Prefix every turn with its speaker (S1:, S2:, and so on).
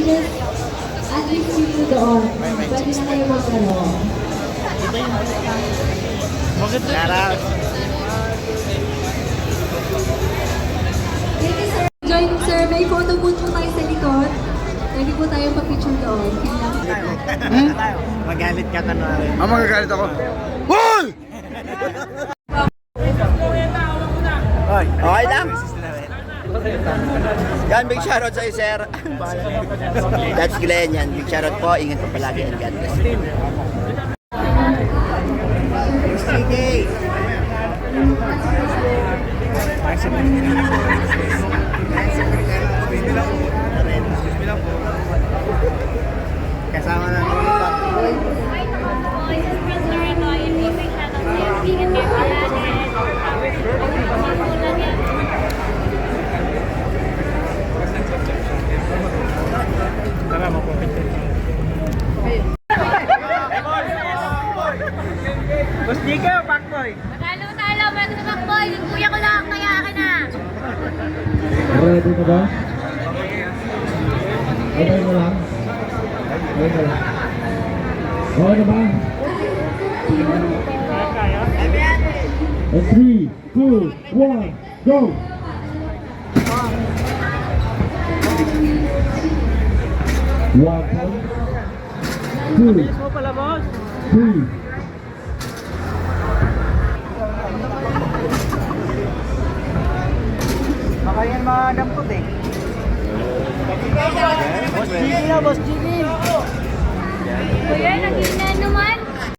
S1: just at least dito doon. Pwede na kayo magkano.
S2: Shout
S1: Thank you, sir. Join survey. Photo booth po tayo sa likod. Pwede po tayo pa-picture doon.
S2: Magalit ka kanwari.
S3: Magagalit ako. Hoy! Okay lang. Yan, big shoutout sa'yo, sir. That's Glenn yan. Big shoutout po. Ingat po palagi. And God bless you.
S2: CJ! Kasama na ng tara mo po. Boss Nico, Pacboy.
S4: Talo, meron sa Pacboy. Yung kuya ko lang, kaya akin na.
S5: Ready na ba? Okay na lang? Okay na lang? Okay na ba? 3, 2, 1, go! One point. Two. Three.
S2: Baka yan madampot eh.